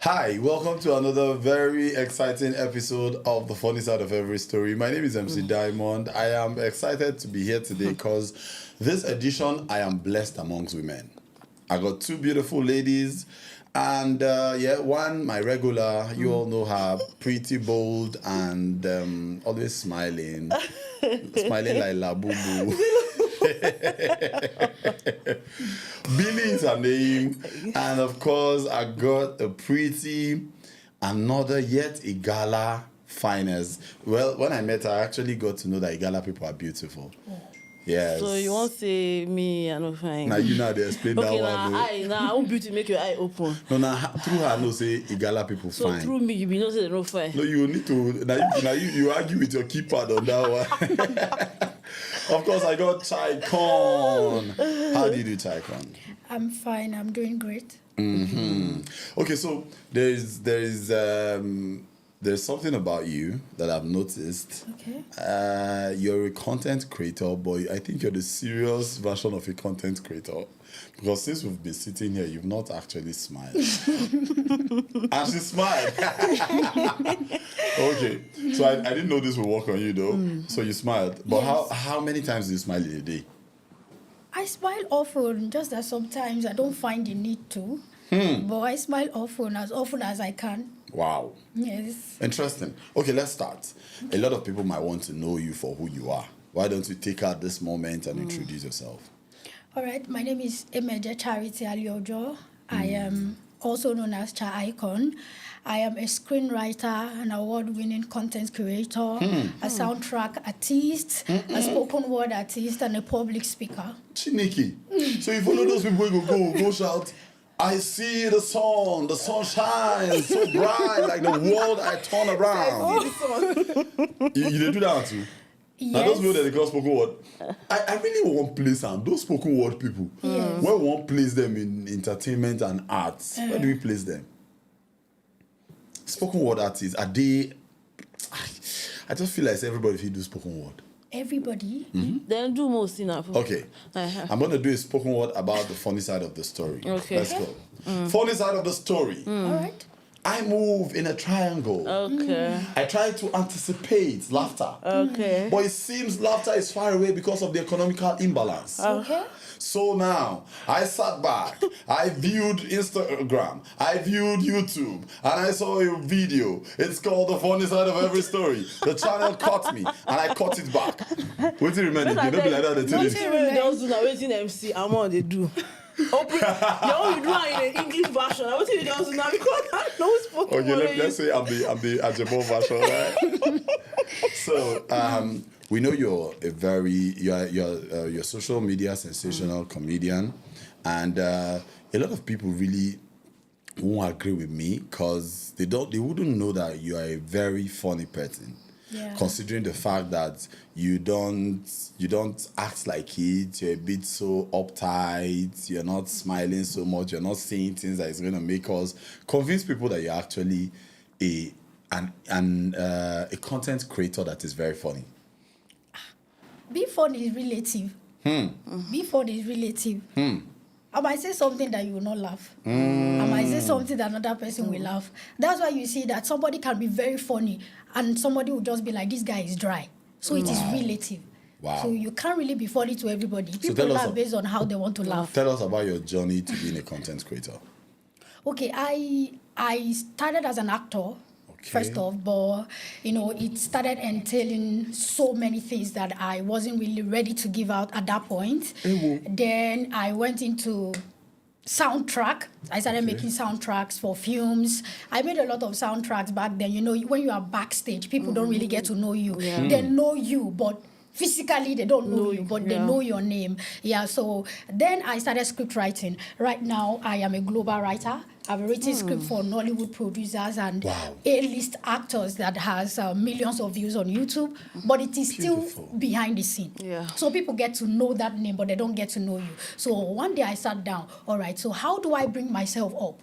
Hi, welcome to another very exciting episode of The Funny Side of Every Story. My name is MC Diamond. I am excited to be here today because this edition, I am blessed amongst women. I got two beautiful ladies and one, my regular, you all know her, pretty bold and always smiling, smiling like La Boo Boo. Billy is her name, and of course I got a pretty, another yet Igala finest. Well, when I met her, I actually got to know that Igala people are beautiful. Yes. So you won't say me, I know fine. Now you know they explain okay, that one. I want beauty make your eye open. No, now through her, no say Igala people So fine. through me, you be not say no fine. No, you need to. Now you argue with your keypad on that one. Of course, I got Chaicon. How do you do, Chaicon? I'm fine. I'm doing great. Mm-hmm. Okay, so there's something about you that I've noticed. Okay. You're a content creator, but I think you're the serious version of a content creator. Because since we've been sitting here, you've not actually smiled. And she smiled. Okay. So I didn't know this would work on you though. So you smiled. But Yes. how many times do you smile in a day? I smile often, just that sometimes I don't find the need to. But I smile often as I can. Wow. Yes. Interesting. Okay, let's start. A lot of people might want to know you for who you are. Why don't you take out this moment and introduce yourself? All right. My name is Emeje Charity Aliojo. I am also known as Chaicon. I am a screenwriter, an award-winning content creator, a soundtrack artist, a spoken word artist, and a public speaker. Chiniki. So you follow those people who go shout, I see the sun shines so bright, like the world I turn around. You didn't do that too? Yes. Now those people that they call spoken word, I really want to place them. Those spoken word people, Yes. where we want to place them in entertainment and arts, where do we place them? Spoken word artists, are they... I just feel like everybody should do spoken word. Everybody. Then do most enough. Okay. I'm going to do a spoken word about the funny side of the story. Okay. Let's go. Funny side of the story. All right. I move in a triangle. Okay. I try to anticipate laughter. Okay. But it seems laughter is far away because of the economical imbalance. Okay. So now, I sat back, I viewed Instagram, I viewed YouTube, and I saw a video. It's called The Funny Side of Every Story. The channel caught me, and I caught it back. What do you remember? You don't be like that. They tell you. Nothing we don't do now, waiting MC, I'm on they do. Open, you do it in English version. I want you don't do now because I know spoken Okay, word. let's say I'm the Ajabo version, right? So, we know you're a social media sensational comedian, and a lot of people really won't agree with me because they wouldn't know that you are a very funny person. Yeah. Considering the fact that you don't act like it, you're a bit so uptight, you're not smiling so much, you're not saying things that is going to make us convince people that you're actually a content creator that is very funny. Being funny is relative. Being funny is relative. I might say something that you will not laugh. I might say something that another person will laugh. That's why you see that somebody can be very funny and somebody will just be like, this guy is dry. So it is relative. Wow. So you can't really be funny to everybody. People tell us laugh based on how they want to laugh. Tell us about your journey to being a content creator. Okay, I started as an actor. First off, but it started entailing so many things that I wasn't really ready to give out at that point. Then I went into soundtrack. I started making soundtracks for films. I made a lot of soundtracks back then. When you are backstage, people don't really get to know you. Yeah. They know you, but physically they don't know you, but they know your name. Yeah, so then I started script writing. Right now, I am a global writer. I've written script for Nollywood producers and A-list actors that has millions of views on YouTube, but it is still behind the scene. Yeah. So people get to know that name, but they don't get to know you. So one day I sat down, all right, so how do I bring myself up?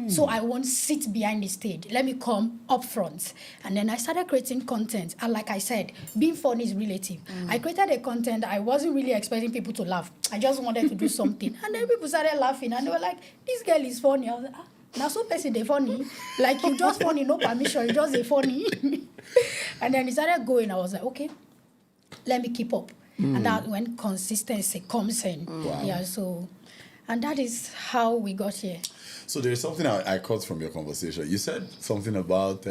So I won't sit behind the stage. Let me come up front. And then I started creating content. And like I said, being funny is relative. I created a content. I wasn't really expecting people to laugh. I just wanted to do something. And then people started laughing. And they were like, this girl is funny. I was like, Now, so person they funny, like you just funny, no permission, you just a funny. And then he started going. I was like, okay, let me keep up. And that's when consistency comes in. Wow. Yeah, so, and that is how we got here. So there is something I caught from your conversation. You said something about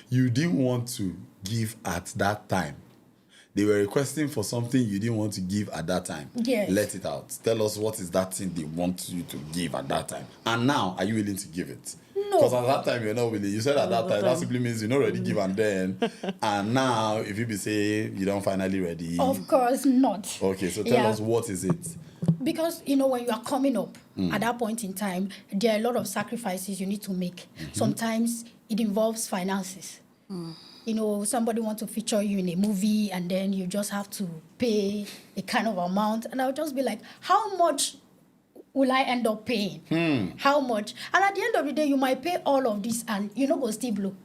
you didn't want to give at that time. They were requesting for something you didn't want to give at that time. Yes. Let it out. Tell us what is that thing they want you to give at that time. And now, are you willing to give it? No. Because at that time, you're not willing. You said at that time, that simply means you're not ready to give and then. And now, if you be saying you don't finally ready. Of course not. Okay, so tell us what is it? Because, you know, when you are coming up at that point in time, there are a lot of sacrifices you need to make. Sometimes it involves finances. You know, somebody wants to feature you in a movie and then you just have to pay a kind of amount. And I'll just be like, how much will I end up paying? How much? And at the end of the day, you might pay all of this and you know go still blow.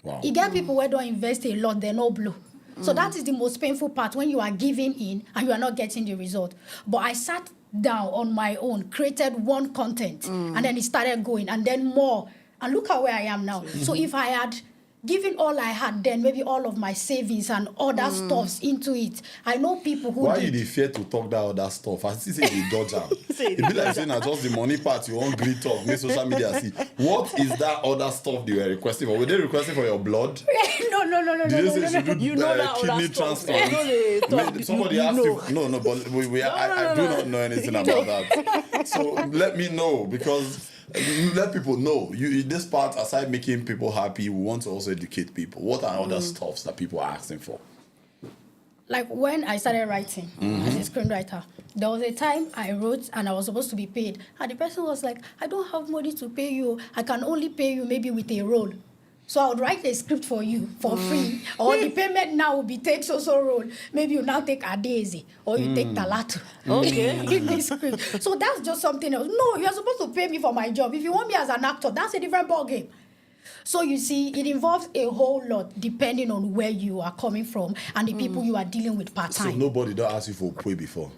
Wow. You get people who don't invest a lot, they're no blow. So that is the most painful part when you are giving in and you are not getting the result. But I sat down on my own, created one content, and then it started going, and then more. And look at where I am now. So if I had given all I had then, maybe all of my savings and other stuffs into it, I know people who Why did. you dey fear to talk that other stuff? I still say you dodge am. It be like saying na just the money part you want greet talk, make social media see. What is that other stuff they were requesting for? Were they requesting for your blood? No. Did they say you should do You know that kidney other stuff. transplant? You know they talk, Somebody you asked know. you. No, but I do not know anything about that. So let me know, because let people know. You this part, aside making people happy, we want to also educate people. What are other stuffs that people are asking for? Like when I started writing as a screenwriter, there was a time I wrote and I was supposed to be paid. And the person was like, I don't have money to pay you. I can only pay you maybe with a role. So I would write a script for you for free. Or the payment now will be take so role. Maybe you now take Adezi or you take Talatu. Okay. Give me script. So that's just something else. No, you're supposed to pay me for my job. If you want me as an actor, that's a different ballgame. So you see, it involves a whole lot depending on where you are coming from and the people you are dealing with part So time. nobody don't ask you for pay before.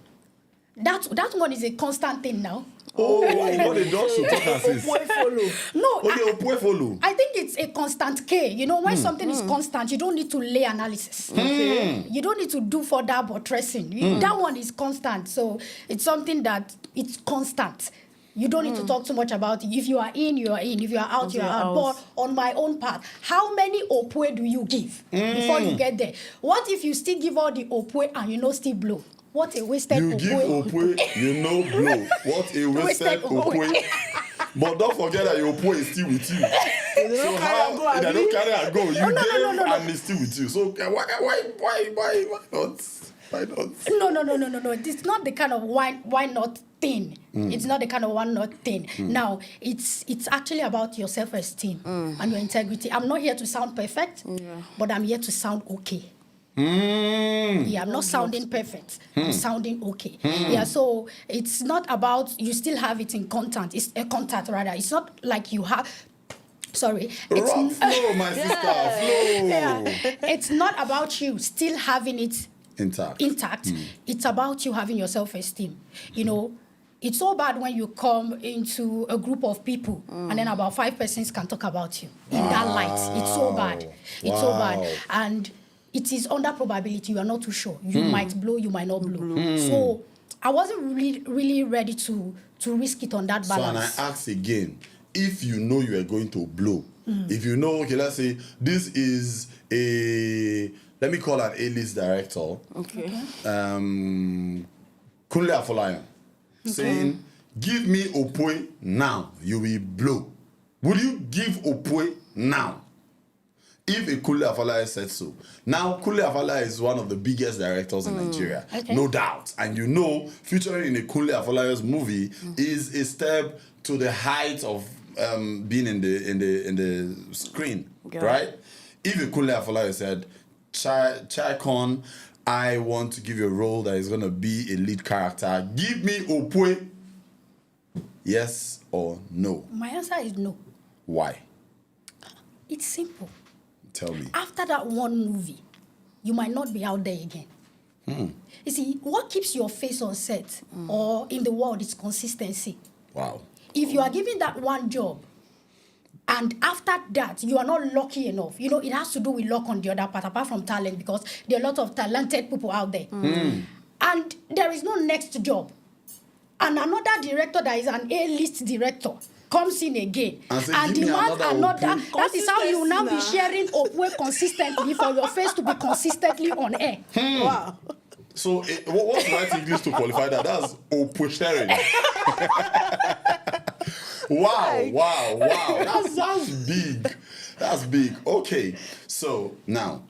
That one is a constant thing now. Oh, why you know the dogs to talk and say? Opwe follow. No, Okay, Opwe follow. I think it's a constant K. You know, when something is constant, you don't need to lay analysis. Okay. You don't need to do further buttressing. That one is constant. So it's something that it's constant. You don't need to talk too much about it. If you are in, you are in. If you are out, you are out. But on my own part, how many opwe do you give before you get there? What if you still give all the opwe and you know still blow? What a wasted You give Opwe, you know blow. What a wasted Opwe. But don't forget that your Opwe is still with you. So how they don't carry and go? You gave and it's still with you. So why not? Why not? No. It's not the kind of why not thing. It's not the kind of one not thing. Now, it's actually about your self-esteem and your integrity. I'm not here to sound perfect, but I'm here to sound okay. Yeah, I'm not sounding perfect. I'm sounding okay. Yeah, so it's not about you still have it in content. It's a contact rather. It's not like you have. Sorry. Flow, my sister, flow. Yeah, it's not about you still having it Intact. It's about you having your self-esteem. You know, it's so bad when you come into a group of people and then about 5 persons can talk about you in that light. It's so bad. It's so bad. And it is under probability. You are not too sure. You might blow, you might not blow. So I wasn't really ready to risk it on that balance. So, and I ask again, if you know you are going to blow, if you know, okay, let's say this is let me call an A-list director. Okay. Kunle Afolayan, saying, give me Opwe now, you will blow. Will you give Opwe now? If a Kunle Afolayan said so. Now, Kunle Afolayan is one of the biggest directors in Nigeria, no doubt. And you know, featuring in a Kunle Afolayan's movie is a step to the height of being in the screen, right? If a Kunle Afolayan said, Chaicon, I want to give you a role that is going to be a lead character. Give me Opwe. Yes or no? My answer is no. Why? It's simple. Tell me. After that one movie, you might not be out there again. You see, what keeps your face on set or in the world is consistency. Wow. If you are given that one job And after that, you are not lucky enough. You know, it has to do with luck on the other part, apart from talent, because there are a lot of talented people out there. And there is no next job. And another director that is an A-list director comes in again and demands another. That is how you will now be sharing Opwe consistently for your face to be consistently on air. Wow. So, what's the right English to qualify that? That's Opwe sharing. Wow. That's big. That's big. Okay. So, now,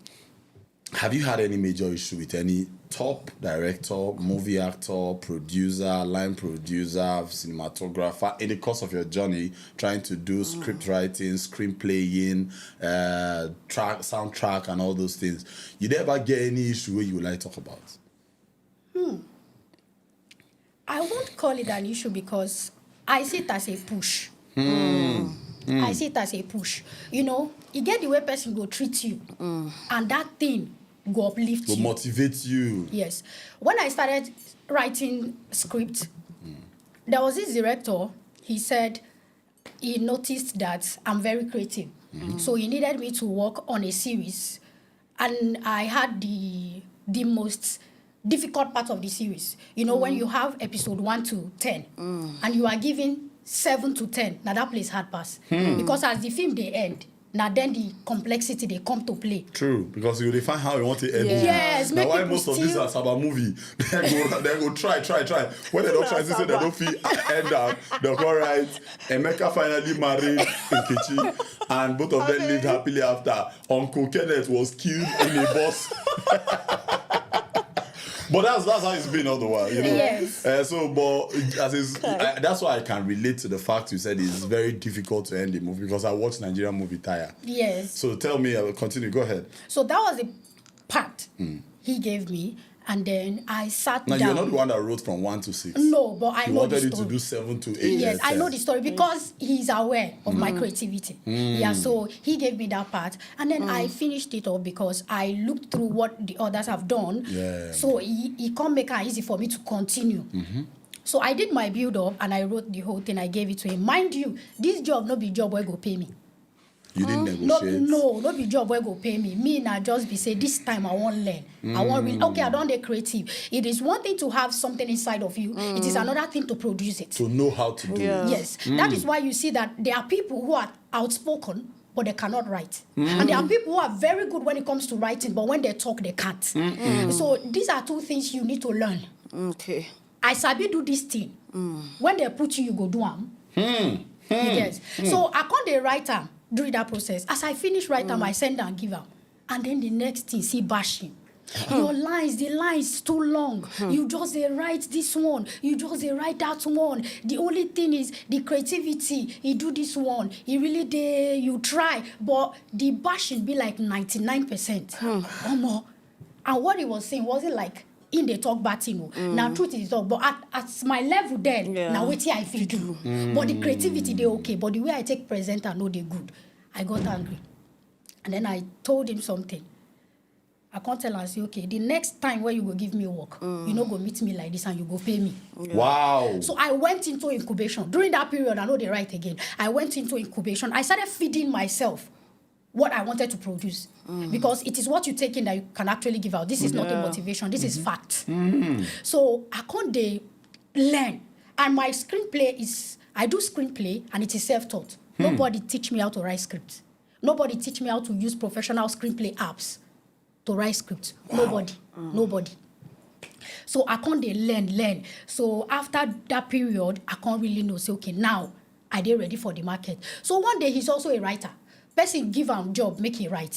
have you had any major issue with any top director, movie actor, producer, line producer, cinematographer in the course of your journey trying to do script writing, screenplaying, soundtrack, and all those things? You never get any issue where you would like to talk about? I won't call it an issue because I see it as a push. I see it as a push. You know, you get the way person go treat you, and that thing go uplift you. Will motivate you. Yes. When I started writing script, there was this director, he said he noticed that I'm very creative. So he needed me to work on a series. And I had the most difficult part of the series. You know, when you have episode 1 to 10, and you are given 7 to 10, now that place hard pass. Because as the film they end, now then the complexity they come to play. True, because you define how you want to end. Yes, now why most of these are Saba movie? they go try. When they don't try, they say they don't feel end up. They'll go right. Emeka finally married Nkechi, and both of them lived happily after. Uncle Kenneth was killed in a bus. But that's how it's been all the while, you know. Yes. That's why I can relate to the fact you said it's very difficult to end the movie, because I watched Nigerian movie Tire. Yes. So tell me, I will continue. Go ahead. So that was the part he gave me, and then I sat down. Now you're not the one that wrote from 1 to 6. No, but I know the story. He wanted you to do 7 to 8. Yes, I know the story because he's aware of my creativity. Yeah, so he gave me that part, and then I finished it off because I looked through what the others have done. Yeah. So he can't make it easy for me to continue. So I did my build up and I wrote the whole thing. I gave it to him. Mind you, this job no be job where go pay me. You didn't negotiate? No be job where go pay me. Me now just be say this time I won't learn. I want really, okay, I don't get creative. It is one thing to have something inside of you. It is another thing to produce it. To know how to do it. Yes, that is why you see that there are people who are outspoken but they cannot write. And there are people who are very good when it comes to writing, but when they talk, they can't. So these are two things you need to learn. Okay. I sabi do this thing. When they put you go do them. Yes. So I can't dey write them during that process. As I finish write them, I send and give them. And then the next thing, see bashing. Your lines, the lines too long. You just write this one. You just write that one. The only thing is the creativity. You do this one. You really you try, but the bashing be like 99%. And what he was saying wasn't like in the talk bad thing. Now truth is talk, but at my level then, now wait here I feel do. But the creativity they okay. But the way I take present, I know they good. I got angry, and then I told him something. I can't tell and say, okay, the next time when you go give me work, you know, go meet me like this and you go pay me. Wow. So I went into incubation. During that period, I know they write again. I went into incubation. I started feeding myself what I wanted to produce. Because it is what you take in that you can actually give out. This is not a motivation. This is fact. So I can't learn. And my screenplay is, I do screenplay and it is self-taught. Nobody teach me how to write scripts. Nobody teach me how to use professional screenplay apps to write scripts. Wow. Nobody. So I can't learn. So after that period, I can't really know. Say, okay, now are they ready for the market? So one day he's also a writer. Person give him job, make it write.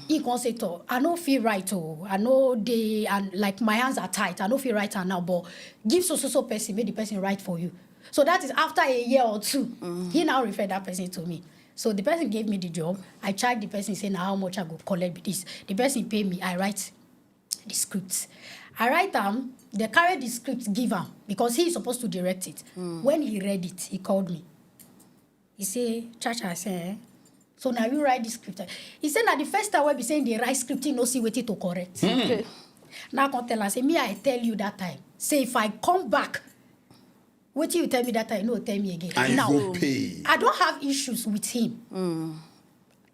He can say, I know feel write, I know they, and like my hands are tight, I know feel writer now, but give so person, make the person write for you. So that is after a year or two, he now referred that person to me. So the person gave me the job. I charged the person, saying how much I go collect with this. The person pay me. I write the scripts. I write them. They carry the scripts, give him because he is supposed to direct it. When he read it, he called me. He said, Chacha, I said, so now you write the script. He said, now the first time we be saying they write script, no see what it to correct. Now I can tell her, say me, I tell you that time. Say if I come back What you tell me that I know, tell me again. And Now, you go pay. I don't have issues with him.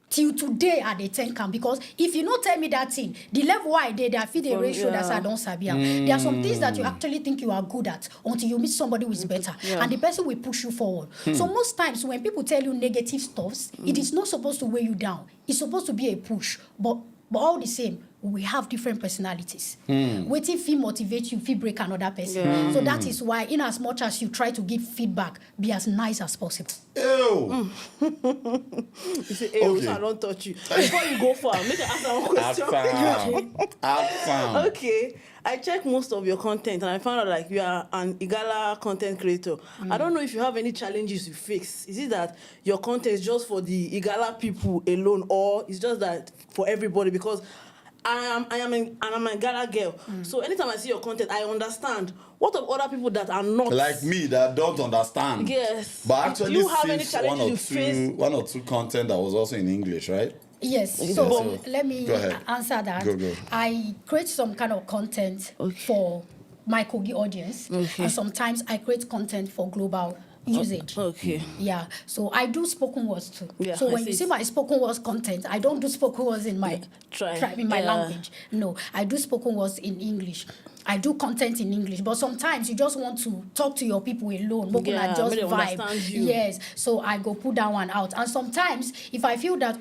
Till today at the 10 camp, because if you don't tell me that thing, the level I did, I feel the ratio that I don't sabi. There are some things that you actually think you are good at until you meet somebody who is better, and the person will push you forward. So most times when people tell you negative stuffs, it is not supposed to weigh you down. It's supposed to be a push, but all the same, we have different personalities. Waiting feel motivate you, feel break another person. So that is why, in as much as you try to give feedback, be as nice as possible. Ew. You say, hey, okay. I don't touch you. Before you go far, make an answer one question. Awesome. Okay. I checked most of your content and I found out like you are an Igala content creator. I don't know if you have any challenges you face. Is it that your content is just for the Igala people alone, or it's just that for everybody? Because I'm a Igala girl. So anytime I see your content, I understand. What of other people that are not like me that don't understand? Yes. But actually, you have any see challenges one or two content that was also in English, right? Yes, so let me answer that. Go. I create some kind of content for my Kogi audience, and sometimes I create content for global usage. Okay. Yeah, so I do spoken words too. Yeah, so when you see my spoken words content, I don't do spoken words in my language. No, I do spoken words in English. I do content in English, but sometimes you just want to talk to your people alone. Just vibe. Yes, so I go put that one out. And sometimes, if I feel that,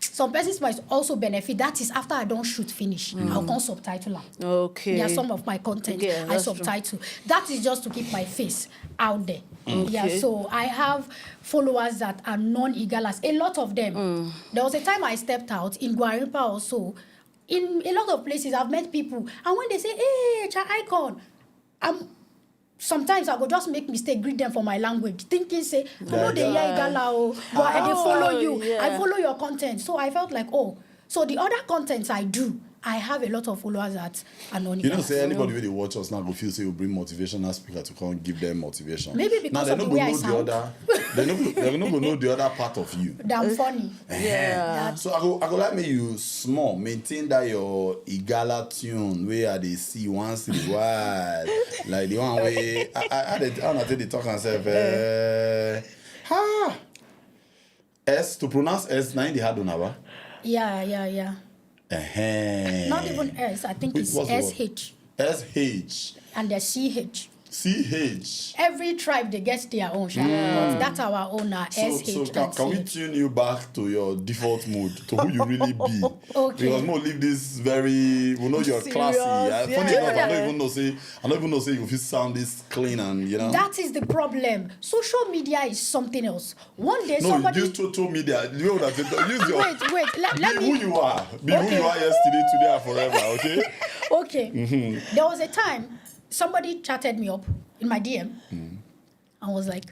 some persons might also benefit, that is after I don't shoot finish. I'll come subtitle them. Okay. Yeah, some of my content I subtitle. That is just to keep my face out there. Yeah, so I have followers that are non-Igalas, a lot of them. There was a time I stepped out in Guarimpa also. In a lot of places, I've met people, and when they say, hey, Chaicon, sometimes I go just make mistake, greet them for my language, thinking, say, I know they hear Igala, but they follow you. Yeah. I follow your content. So I felt like, so the other contents I do, I have a lot of followers that are non-Igala. You know, say anybody when they watch us now go feel say you bring motivational speaker to come give them motivation. Maybe because of the way I sound. They're not going to know the other part of you. Damn funny. Yeah. So I go like me you small, maintain that your Igala tune where they see once in a while. Like the one way I don't think they talk and say S to pronounce S 9 the hard one. Yeah. Not even S, I think it's SH. SH. And the CH. CH. Every tribe, they get their own. But that's our own SH. So can we tune you back to your default mood, to who you really be? Okay. Because more leave this very, we know you're classy. Funny enough, I don't even know say you feel sound this clean and, you know. That is the problem. Social media is something else. One day somebody... use social media. You know that. Use your... Wait. Let me... who you are. Be who you are yesterday, today, and forever, okay? Okay. There was a time somebody chatted me up in my DM and was like,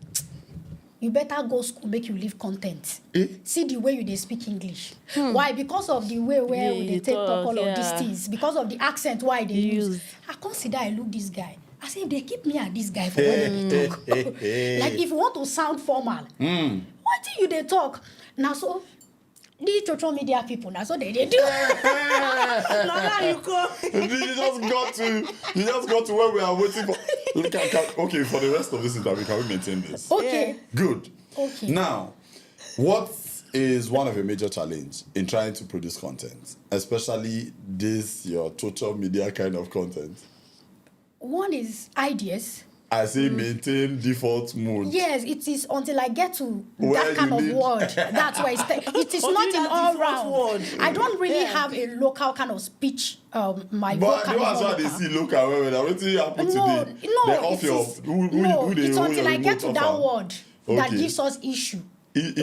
you better go school, make you leave content. See the way you they speak English. Why? Because of the way where they take talk all of these things. Because of the accent why they use. I consider I look this guy. I say, if they keep me at this guy for when they talk. Like, if you want to sound formal, why do you they talk? Now, so... These social media people, that's what they do. Now you come. You just got to where we are waiting for. Okay, for the rest of this interview, can we maintain this? Okay. Good. Okay. Now, what is one of your major challenges in trying to produce content, especially this your social media kind of content? One is ideas. I say maintain default mode. Yes, it is until I get to that kind of word. That's why it is not in all round. I don't really have a local kind of speech. My but you know why they see local where what did happen today? It's until I get to that word that gives us issue.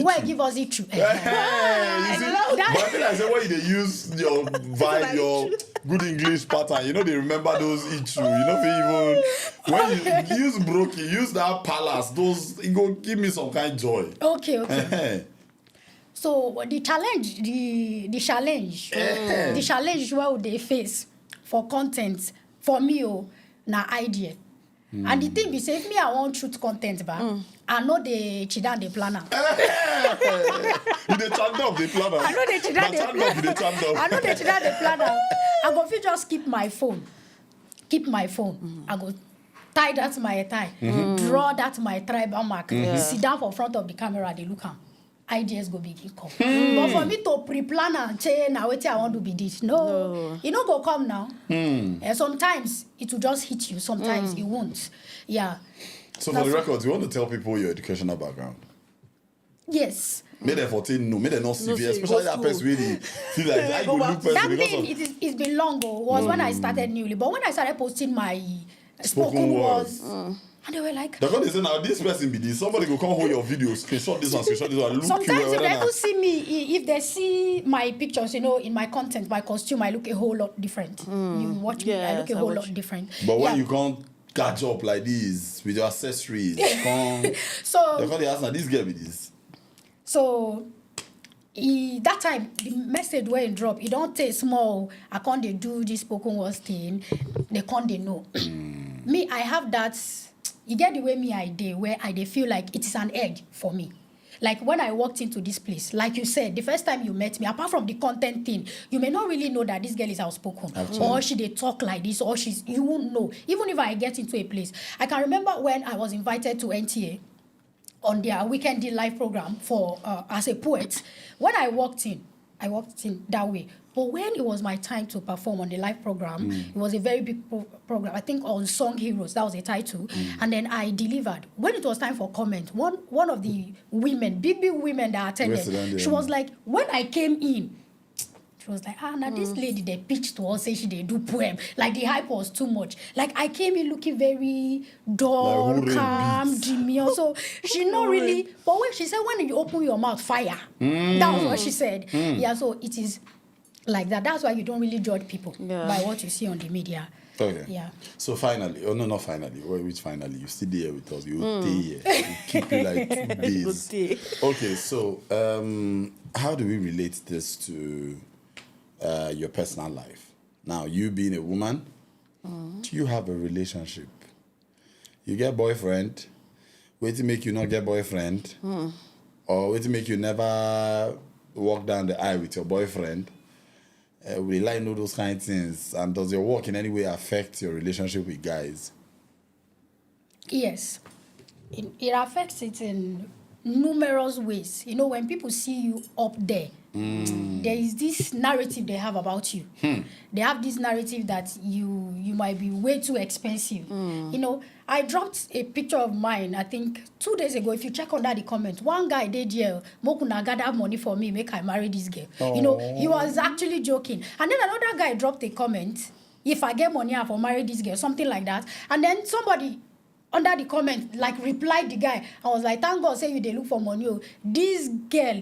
Where give us issue. But I think I said when they use your vibe, your good English pattern, you know they remember those issue. You know even when you use brokey, use that palace, those it go give me some kind of joy. Okay. So the challenge where they face for content for me na idea. And the thing be say if me I want shoot content I know the chidan the planner. You the chand up the planner. I know the chidan the planner. I go fit just keep my phone. I go tie that my tie, draw that my tribal mark, sit down for front of the camera, they look am. Ideas go begin come. But for me to pre-plan and say, now what I want to be this, no. It no go come now. And sometimes it will just hit you, sometimes it won't. Yeah. So for the record, you want to tell people your educational background? Yes. May they 14 no, may they not CV, especially that person really feel like I go look person That because thing, it's been long ago, was when I started newly. But when I started posting my Spoken words. And they were like, they're going to say, now this person be this. Somebody go come hold your video, screenshot this one, look sometimes you. if they don't see me, if they see my pictures, in my content, my costume, I look a whole lot different. You watch me, I look a whole lot different. But when you can't catch up like this with your accessories, so they're going to ask, now this girl be this. So that time the message where it drop, it don't take small. I can't they do this spoken words thing. They can't they know. Me, I have that. You get the way me I did, where I dey feel like it is an edge for me. Like when I walked into this place, like you said, the first time you met me, apart from the content thing, you may not really know that this girl is outspoken. Absolutely. Or she they talk like this, or you won't know. Even if I get into a place. I can remember when I was invited to NTA on their weekend live program for as a poet. When I walked in that way. But when it was my time to perform on the live program, it was a very big program. I think on Song Heroes, that was the title. And then I delivered. When it was time for comment, one of the women, big women that attended, she was like, when I came in, she was like, now this lady, they pitched to us, say she they do poem. Like the hype was too much. Like I came in looking very dull, like, calm, demure. So she not really, but when she said, when you open your mouth, fire. That was what she said. Yeah, so it is like that. That's why you don't really judge people by what you see on the media. Okay. Yeah. So finally, not finally. Which finally? You still there with us. You stay here. You keep it like 2 days. Okay. So how do we relate this to your personal life? Now, you being a woman, do you have a relationship? You get boyfriend. Wait to make you not get boyfriend, or wait to make you never walk down the aisle with your boyfriend. We like know those kind of things. And does your work in any way affect your relationship with guys? Yes. It affects it in numerous ways. When people see you up there, there is this narrative they have about you. They have this narrative that you might be way too expensive. I dropped a picture of mine, I think 2 days ago. If you check under the comment, one guy did here, Mokuna gather money for me, make I marry this girl. He was actually joking. And then another guy dropped a comment, if I get money, I will marry this girl, something like that. And then somebody under the comment, replied the guy. I was like, thank God, say you they look for money. This girl,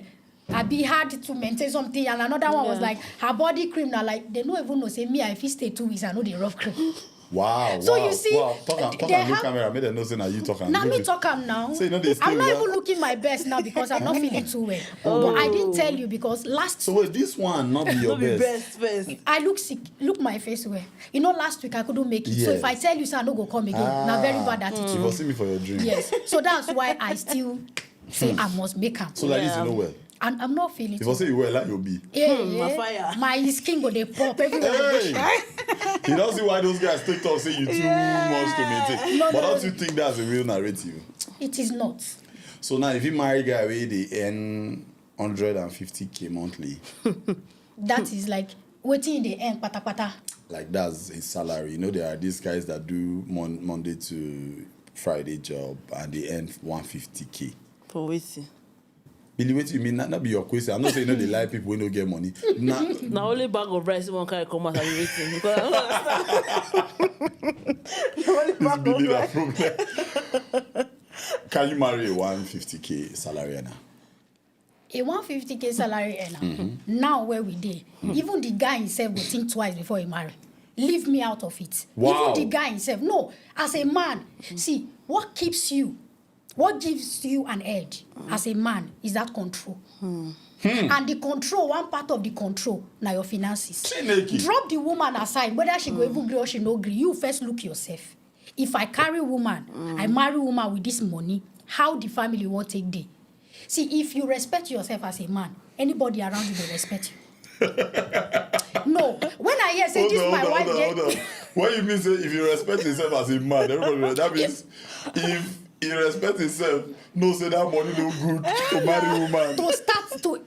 I be hard to maintain something. And another one was like, her body cream, now they don't even know, say me, if you stay 2 weeks, I know the rough cream. Wow. So you see, talk on the camera. Made them know say now you talking. Now me talking now. So I'm not even looking my best now because I'm not feeling too well. But I didn't tell you because last. So wait, this one not be your best. I look sick. Look my face well. Last week I couldn't make it. Yes. So if I tell you, I no go come again. Now very bad attitude. You will see me for your dream. Yes. So that's why I still say I must make up. So like this, you know well. And I'm not feeling. If I say you well, like you'll be. My fire. My skin go they pop everywhere. Hey. You don't see why those guys take talk say you too much to maintain. But don't you think that's a real narrative? It is not. So now if you marry a guy where they earn 150K monthly. That is like waiting in the end, pata. Like that's his salary. There are these guys that do Monday to Friday job and they earn 150K. For waiting. Billy, what you mean? Not be your question. I'm not saying they lie people when don't get money. Now only bag of rice one can come out and waiting because I don't understand. Only bag of rice. Can you marry a 150K salary earner? A 150K salary earner. Now where we did, even the guy himself will think twice before he marry. Leave me out of it. Wow. Even the guy himself. No, as a man, see what keeps you. What gives you an edge as a man is that control. And the control, one part of the control, now your finances. Drop the woman aside, whether she go even agree or she no agree. You first look yourself. If I carry woman, I marry woman with this money, how the family will take day? See, if you respect yourself as a man, anybody around you will respect you. No, when I hear say this my wife. What you mean say if you respect yourself as a man, everybody that means if he respect himself, no say that money no good to marry woman. To start to,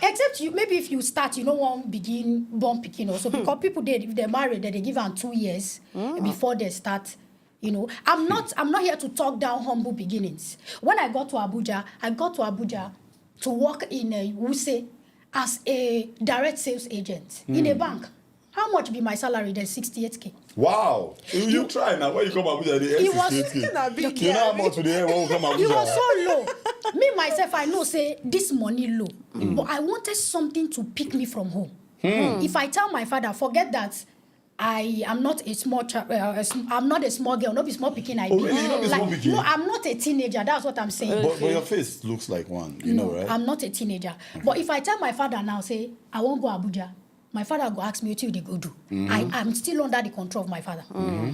except you maybe if you start, you know, one begin born picking also because people if they're married, they give them 2 years before they start. You know, I'm not here to talk down humble beginnings. When I got to Abuja to work in Wuse as a direct sales agent in a bank. How much be my salary? Then 68K. Wow. You try now. When you come Abuja, the It was 68K. You know how much for the when you come Abuja? It was so low. Me, myself, I know, say, this money low. But I wanted something to pick me from home. If I tell my father, forget that I am not a small I'm not a small girl, not a small picking I be. Really? You're not a small pikin? No, I'm not a teenager. That's what I'm saying. But your face looks like one, you know, right? I'm not a teenager. But if I tell my father now, say, I won't go Abuja, my father will ask me what they go do. I'm still under the control of my father.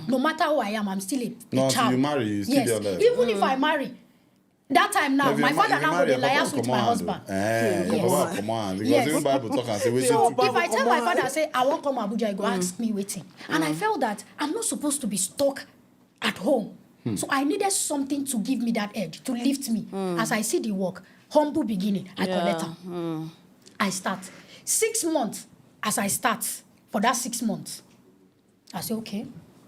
No matter who I am, I'm still a No, child. until you marry, you still Yes, there. even if I marry, that time now, my father now will liaise with my husband. Come on. Because Yes. even Bible talk and say, wait, So two if I tell my father, say, I won't come Abuja, he go ask me waiting. And I felt that I'm not supposed to be stuck at home. So I needed something to give me that edge, to lift me. As I see the work, humble beginning, I collect them. I start. 6 months, as I start, for that 6 months, I say, okay,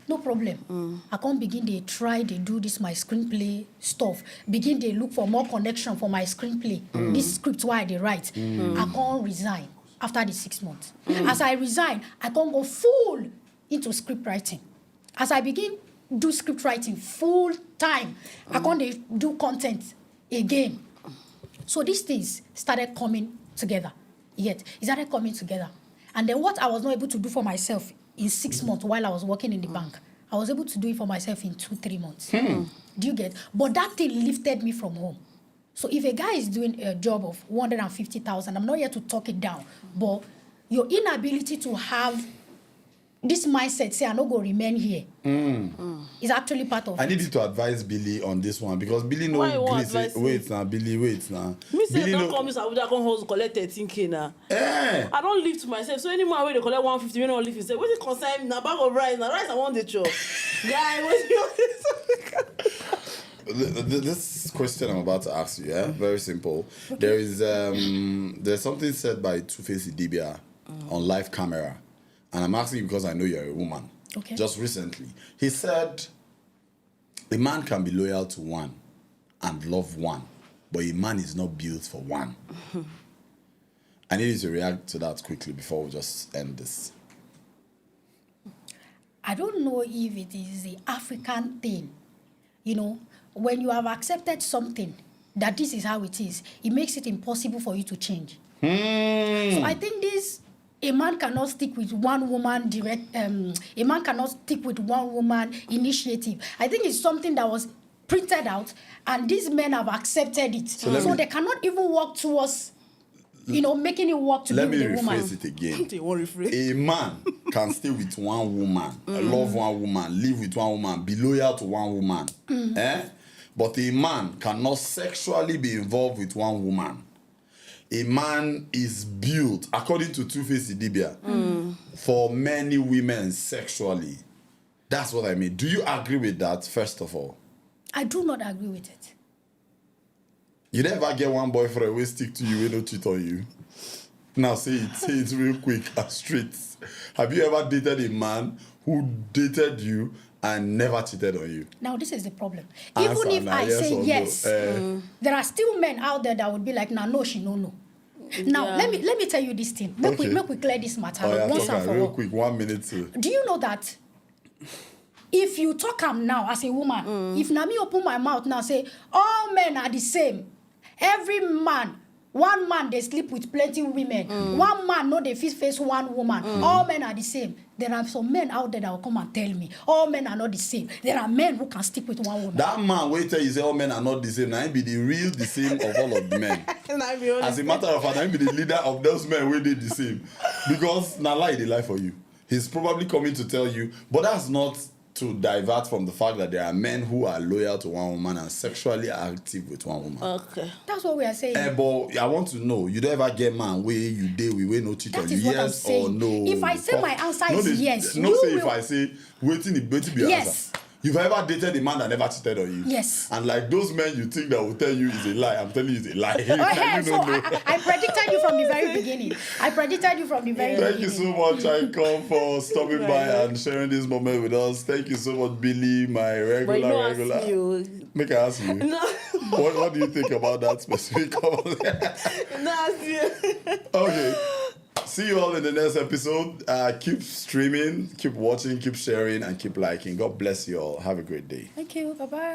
no problem. I can't begin, they try, they do this, my screenplay stuff. Begin, they look for more connection for my screenplay. This script, why they write. I can't resign after the 6 months. As I resign, I can't go full into script writing. As I begin do script writing full time, I can't do content again. So these things started coming together. It started coming together. And then what I was not able to do for myself in 6 months while I was working in the bank, I was able to do it for myself in 2-3 months. Do you get? But that thing lifted me from home. So if a guy is doing a job of 150,000, I'm not here to talk it down, but your inability to have this mindset, say, I not going to remain here, is actually part of it. I need you to advise Billy on this one because Billy knows. Why you want Say, advice wait now, Billy, wait now. Me say Billy don't come this Abuja, come house collect 13K now. I don't live to myself. So anyone where they collect 150, you don't live yourself. What's it concern? Now bag of rice, now rice I want the chop. Guy, what's your This question I'm about to ask you, very simple. There is there's something said by Two-Face Idibia on live camera, and I'm asking you because I know you're a woman. Okay. Just recently, he said a man can be loyal to one and love one, but a man is not built for one. I need you to react to that quickly before we just end this. I don't know if it is the African thing, you know, when you have accepted something that this is how it is, it makes it impossible for you to change. So I think a man cannot stick with one woman a man cannot stick with one woman initiative. I think it's something that was printed out and these men have accepted it. So they cannot even work towards, you know, making it work to be with a woman. Let me rephrase it again. A man can stay with one woman, love one woman, live with one woman, be loyal to one woman. But a man cannot sexually be involved with one woman. A man is built, according to Two-Face Idibia, for many women sexually. That's what I mean. Do you agree with that, first of all? I do not agree with it. You never get one boyfriend who stick to you, who don't cheat on you. Now say it real quick and straight. Have you ever dated a man who dated you and never cheated on you? Now this is the problem. Answer Even if now, I yes say or yes, no? there are still men out there that would be like, nah, no, she no. Now let me tell you this thing. Make we clear this matter once and for real all. quick, 1 minute to. Do you know that if you talk now as a woman, if Nami open my mouth now say all men are the same, every man, one man they sleep with plenty women, one man no they face one woman, all men are the same. There are some men out there that will come and tell me all men are not the same. There are men who can stick with one woman. That man wait till you say all men are not the same. Now he be the real the same of all of the men. As a matter of fact, I be the leader of those men who did the same. Because now lie they lie for you. He's probably coming to tell you, but that's not to divert from the fact that there are men who are loyal to one woman and sexually active with one woman. Okay. That's what we are saying. But I want to know, you don't ever get man where you date we no cheat on That you, is what I'm yes or saying. no? If I say my answer No, is they- yes, no you say will. if I say waiting be Yes. answer. You've ever dated a man that never cheated on you? Yes. And like those men you think that will tell you is a lie, I'm telling you it's a lie. Oh, yeah, You so don't know. I predicted you from the very beginning. Thank Thank you so much, Chaicon, for stopping by and sharing this moment with us. Thank you so much, Billy, my But you know, regular. ask you. Make I ask you. No. What do you think about that specific comment? No, ask you. Okay. See you all in the next episode. Keep streaming, keep watching, keep sharing, and keep liking. God bless you all. Have a great day. you. Bye-bye.